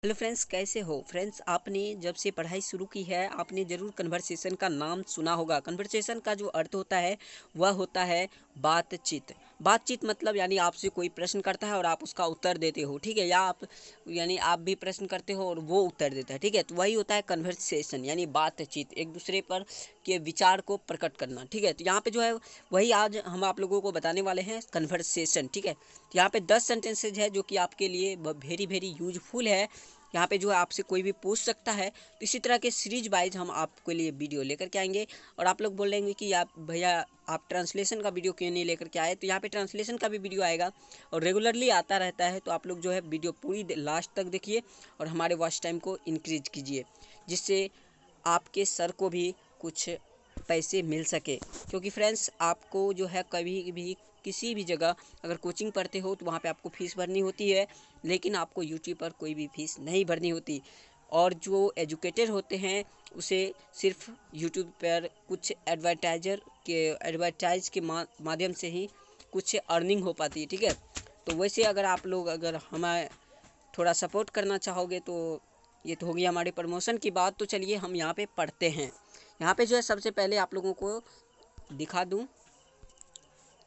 Hello friends, कैसे हो friends. आपने जब से पढ़ाई शुरू की है आपने ज़रूर कन्वर्सेशन का नाम सुना होगा। कन्वर्सेशन का जो अर्थ होता है वह होता है बातचीत। बातचीत मतलब यानी आपसे कोई प्रश्न करता है और आप उसका उत्तर देते हो, ठीक है, या आप यानी आप भी प्रश्न करते हो और वो उत्तर देता है, ठीक है। तो वही होता है कन्वर्सेशन यानी बातचीत, एक दूसरे पर के विचार को प्रकट करना, ठीक है। तो यहाँ पे जो है वही आज हम आप लोगों को बताने वाले हैं कन्वर्सेशन, ठीक है। तो यहाँ पे 10 सेंटेंसेज है जो कि आपके लिए वेरी वेरी यूजफुल है। यहाँ पे जो है आपसे कोई भी पूछ सकता है। तो इसी तरह के सीरीज वाइज हम आपके लिए वीडियो लेकर के आएंगे। और आप लोग बोलेंगे कि आप भैया आप ट्रांसलेशन का वीडियो क्यों नहीं लेकर के आए, तो यहाँ पे ट्रांसलेशन का भी वीडियो आएगा और रेगुलरली आता रहता है। तो आप लोग जो है वीडियो पूरी लास्ट तक देखिए और हमारे वॉच टाइम को इंक्रीज कीजिए, जिससे आपके सर को भी कुछ पैसे मिल सके। क्योंकि फ्रेंड्स आपको जो है कभी भी किसी भी जगह अगर कोचिंग पढ़ते हो तो वहाँ पे आपको फ़ीस भरनी होती है, लेकिन आपको यूट्यूब पर कोई भी फीस नहीं भरनी होती। और जो एजुकेटेड होते हैं उसे सिर्फ यूट्यूब पर कुछ एडवर्टाइज के माध्यम से ही कुछ अर्निंग हो पाती है, ठीक है। तो वैसे अगर हमें थोड़ा सपोर्ट करना चाहोगे तो ये तो होगी हमारे प्रमोशन की बात। तो चलिए हम यहाँ पे पढ़ते हैं। यहाँ पे जो है सबसे पहले आप लोगों को दिखा दूँ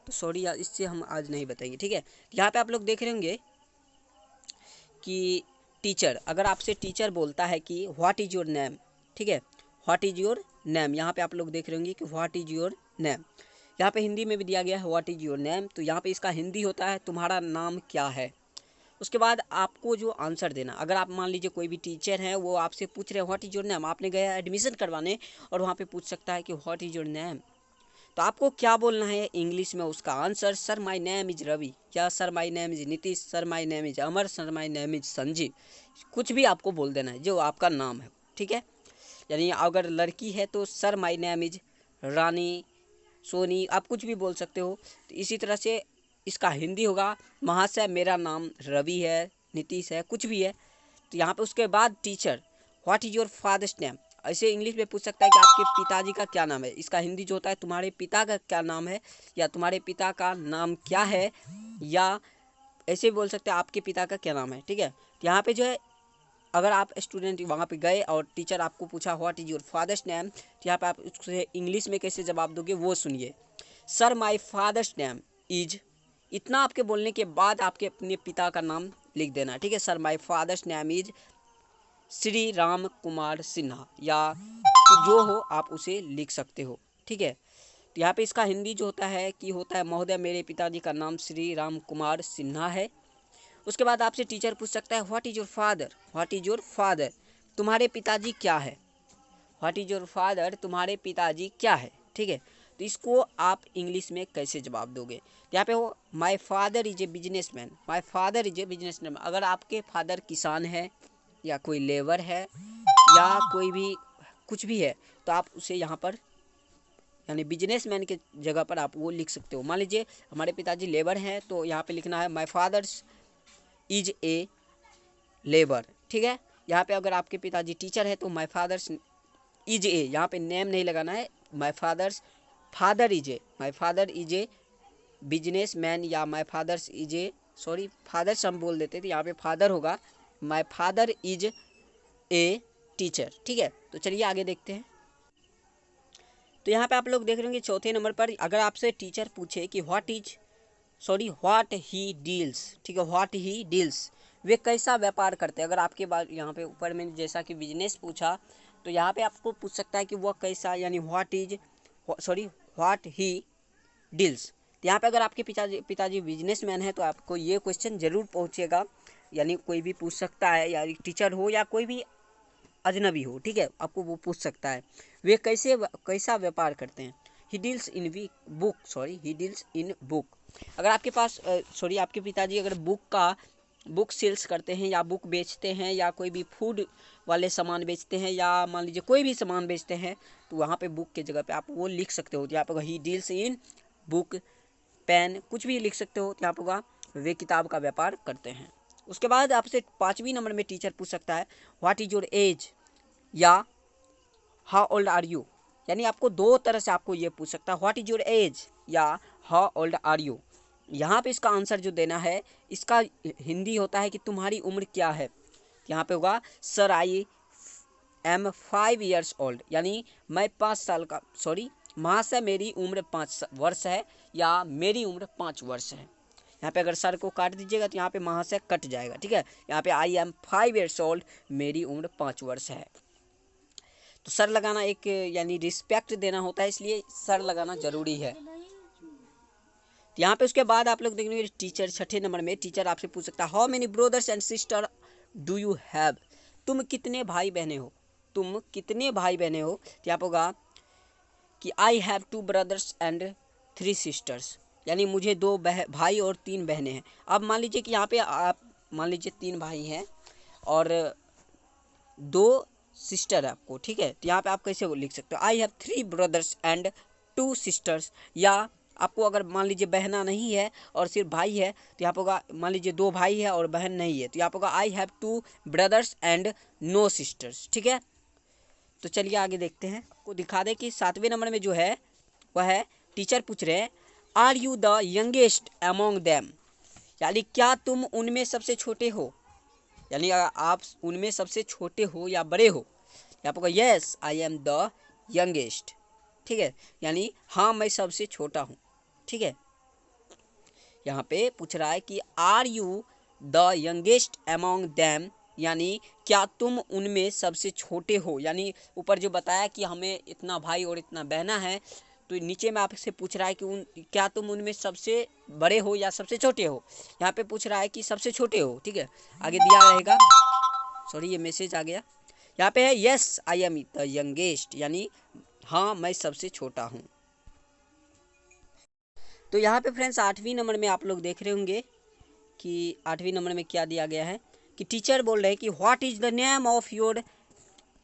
तो सॉरी यार, इससे हम आज नहीं बताएंगे, ठीक है। यहाँ पे आप लोग देख रहे होंगे कि टीचर, अगर आपसे टीचर बोलता है कि व्हाट इज़ योर नेम, ठीक है, व्हाट इज़ योर नेम, यहाँ पे आप लोग देख रहे होंगे कि व्हाट इज़ योर नेम। यहाँ पे हिंदी में भी दिया गया है व्हाट इज़ योर नेम, तो यहाँ पे इसका हिंदी होता है तुम्हारा नाम क्या है। उसके बाद आपको जो आंसर देना, अगर आप मान लीजिए कोई भी टीचर है वो आपसे पूछ रहे हैं व्हाट इज़ योर नेम, आपने गया एडमिशन करवाने और वहाँ पे पूछ सकता है कि व्हाट इज़ योर नेम, तो आपको क्या बोलना है इंग्लिश में उसका answer. Sir my name is Ravi, या sir my name is Nitish, sir my name is Amar, sir my name is Sanjeev, कुछ भी आपको बोल देना है जो आपका नाम है, ठीक है। यानी अगर लड़की है तो सर माय नेम इज रानी, सोनी, आप कुछ भी बोल सकते हो। तो इसी तरह से इसका हिंदी होगा महाशय मेरा नाम रवि है, नीतीश है, कुछ भी है। तो यहाँ पे उसके बाद teacher, what is your father's name, ऐसे इंग्लिश में पूछ सकता है कि आपके पिताजी का क्या नाम है। इसका हिंदी जो होता है तुम्हारे पिता का क्या नाम है, या तुम्हारे पिता का नाम क्या है, या ऐसे बोल सकते हैं आपके पिता का क्या नाम है, ठीक है। तो यहाँ पे जो है अगर आप स्टूडेंट वहाँ पे गए और टीचर आपको पूछा what is your father's name, तो यहाँ पे आप उससे इंग्लिश में कैसे जवाब दोगे वो सुनिए। Sir my father's name is, इतना आपके बोलने के बाद आपके अपने पिता का नाम लिख देना, ठीक है। Sir my father's name is Shri Ram Kumar Sinha, या जो हो आप उसे लिख सकते हो, ठीक है। तो यहाँ पे इसका हिंदी जो होता है कि होता है महोदय मेरे पिताजी का नाम श्री राम कुमार सिन्हा है। उसके बाद आपसे टीचर पूछ सकता है what is your father, what is your father, तुम्हारे पिताजी क्या है, व्हाट इज़ योर फादर, तुम्हारे पिताजी क्या है, ठीक है। तो इसको आप इंग्लिश में कैसे जवाब दोगे। यहाँ पे हो माई father is a businessman, my father is a businessman, अगर आपके फादर किसान है या कोई लेबर है या कोई भी कुछ भी है तो आप उसे यहाँ पर यानी बिजनेसमैन के जगह पर आप वो लिख सकते हो। मान लीजिए हमारे पिताजी लेबर हैं तो यहाँ पे लिखना है my father's is a labour, ठीक है। यहाँ पे अगर आपके पिताजी टीचर है तो माई फादर्स इज ए, यहाँ पे नेम नहीं लगाना है, my father's father is a, my father is a business man, या my father's is a, sorry father's हम बोल देते थे, यहाँ पे फादर होगा my father is a teacher, ठीक है। तो चलिए आगे देखते हैं। तो यहाँ पे आप लोग देख रहे होंगे चौथे नंबर पर अगर आपसे टीचर पूछे कि व्हाट ही डील्स, ठीक है, व्हाट ही डील्स, वे कैसा व्यापार करते हैं। अगर आपके बाद यहाँ पे ऊपर में जैसा कि बिजनेस पूछा तो यहाँ पे आपको पूछ सकता है कि वह कैसा, यानी व्हाट ही डील्स। तो यहाँ पे अगर आपके पिताजी बिजनेसमैन है तो आपको ये क्वेश्चन जरूर पहुँचेगा, यानी कोई भी पूछ सकता है, या टीचर हो या कोई भी अजनबी हो, ठीक है, आपको वो पूछ सकता है वे कैसा व्यापार करते हैं। ही deals in he deals in book. अगर आपके पास आपके पिताजी अगर बुक सेल्स करते हैं या बुक बेचते हैं या कोई भी फूड वाले सामान बेचते हैं या मान लीजिए कोई भी सामान बेचते हैं तो वहाँ पे बुक के जगह पे आप वो लिख सकते हो। तो यहाँ पर ही डील्स इन बुक, पेन, कुछ भी लिख सकते हो। तो यहाँ पर वे किताब का व्यापार करते हैं। उसके बाद आपसे 5वीं नंबर में टीचर पूछ सकता है व्हाट इज योर एज, या हाउ ओल्ड आर यू, यानी आपको दो तरह से आपको ये पूछ सकता है व्हाट इज योर एज या हाउ ओल्ड आर यू। यहाँ पे इसका आंसर जो देना है इसका हिंदी होता है कि तुम्हारी उम्र क्या है, यहाँ पे होगा sir I am 5 years old, यानी मैं 5 साल का, सॉरी महाशय मेरी उम्र 5 वर्ष है या मेरी उम्र 5 वर्ष है। यहाँ पे अगर सर को काट दीजिएगा तो यहाँ पे महाशय कट जाएगा, ठीक है। यहाँ पे आई एम 5 years old, मेरी उम्र 5 वर्ष है। तो सर लगाना एक यानी रिस्पेक्ट देना होता है, इसलिए सर लगाना जरूरी है। तो यहाँ पे उसके बाद आप लोग देखेंगे टीचर, छठे नंबर में टीचर आपसे पूछ सकता है how many brothers and sister do you have, तुम कितने भाई बहने हो, तुम कितने भाई बहने हो। तो यहाँ पे होगा कि आई हैव 2 brothers एंड 3 sisters, यानी मुझे 2 भाई और 3 बहनें हैं। अब मान लीजिए कि यहाँ पे आप मान लीजिए 3 भाई हैं और 2 सिस्टर है आपको, ठीक है। तो यहाँ पे आप कैसे लिख सकते हो I have 3 brothers and 2 sisters, या आपको अगर मान लीजिए बहना नहीं है और सिर्फ भाई है तो यहाँ पे होगा मान लीजिए 2 भाई है और बहन नहीं है तो यहाँ पे होगा I have 2 brothers and no sisters, ठीक है। तो चलिए आगे देखते हैं। आपको दिखा दें कि 7वें नंबर में जो है वह है टीचर पूछ रहे हैं are you the youngest among them, यानी क्या तुम उनमें सबसे छोटे हो, यानी आप उनमें सबसे छोटे हो या बड़े हो। यहाँ पर yes I am the youngest, ठीक है, यानी हाँ मैं सबसे छोटा हूँ, ठीक है। यहाँ पे पूछ रहा है कि are you the youngest among them, यानी क्या तुम उनमें सबसे छोटे हो, यानी ऊपर जो बताया कि हमें इतना भाई और इतना बहना है, तो नीचे में आपसे पूछ रहा है कि क्या तुम उनमें सबसे बड़े हो या सबसे छोटे हो। यहाँ पे पूछ रहा है कि सबसे छोटे हो, ठीक है। आगे दिया रहेगा, सॉरी ये मैसेज आ गया, यहाँ पे है yes I am the youngest, यानी हाँ मैं सबसे छोटा हूँ। तो यहाँ पे फ्रेंड्स 8वीं नंबर में आप लोग देख रहे होंगे कि 8वीं नंबर में क्या दिया गया है कि टीचर बोल रहे हैं कि what is the name of your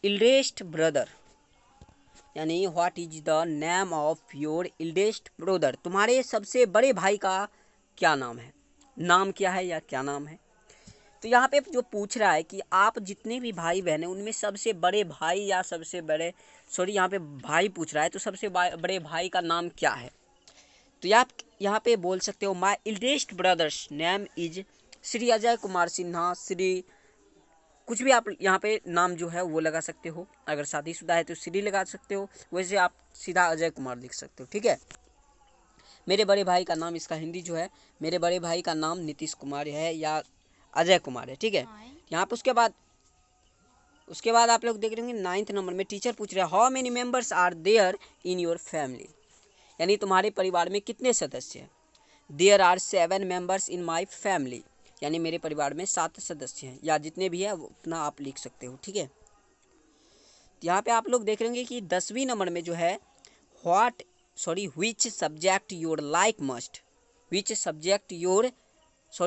eldest brother, यानी what is the name of your eldest brother, तुम्हारे सबसे बड़े भाई का क्या नाम है, नाम क्या है या क्या नाम है। तो यहाँ पे जो पूछ रहा है कि आप जितने भी भाई बहन हैं उनमें सबसे बड़े भाई या सबसे बड़े, सॉरी यहाँ पे भाई पूछ रहा है तो सबसे बड़े भाई का नाम क्या है। तो आप यहाँ पे बोल सकते हो my eldest brother's name is Shri Ajay Kumar Sinha, Shri कुछ भी आप यहाँ पे नाम जो है वो लगा सकते हो। अगर शादीशुदा है तो श्री लगा सकते हो, वैसे आप सीधा अजय कुमार लिख सकते हो, ठीक है। मेरे बड़े भाई का नाम, इसका हिंदी जो है मेरे बड़े भाई का नाम नीतीश कुमार है या अजय कुमार है, ठीक है। यहाँ पे उसके बाद आप लोग देख रहे होंगे 9th नंबर में टीचर पूछ रहे हैं how many members are there in your family, यानी तुम्हारे परिवार में कितने सदस्य हैं। There are 7 members in my family, यानी मेरे परिवार में 7 सदस्य हैं, या जितने भी है उतना आप लिख सकते हो, ठीक है। यहाँ पे आप लोग देख रहे होंगे कि 10वीं नंबर में जो है which subject your like must, which subject your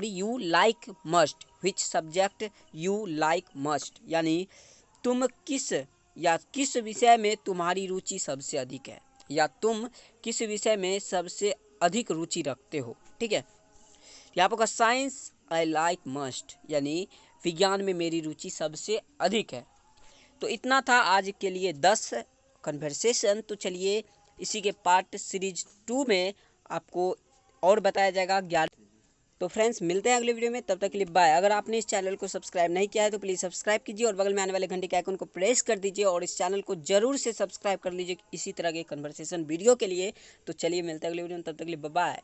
you like must, which subject you like must, यानी तुम किस विषय में तुम्हारी रुचि सबसे अधिक है, या तुम किस विषय में सबसे अधिक रुचि रखते हो, ठीक है। यहाँ पर साइंस आई लाइक मस्ट, यानी विज्ञान में मेरी रुचि सबसे अधिक है। तो इतना था आज के लिए 10 कन्वर्सेशन। तो चलिए इसी के पार्ट सीरीज 2 में आपको और बताया जाएगा 11। तो फ्रेंड्स मिलते हैं अगले वीडियो में, तब तक के लिए बाय। अगर आपने इस चैनल को सब्सक्राइब नहीं किया है तो प्लीज़ सब्सक्राइब कीजिए और बगल में आने वाले घंटे के आइकन को प्रेस कर दीजिए और इस चैनल को जरूर से सब्सक्राइब कर लीजिए इसी तरह के कन्वर्सेशन वीडियो के लिए। तो चलिए मिलते हैं अगले वीडियो में, तब तक के लिए बाय।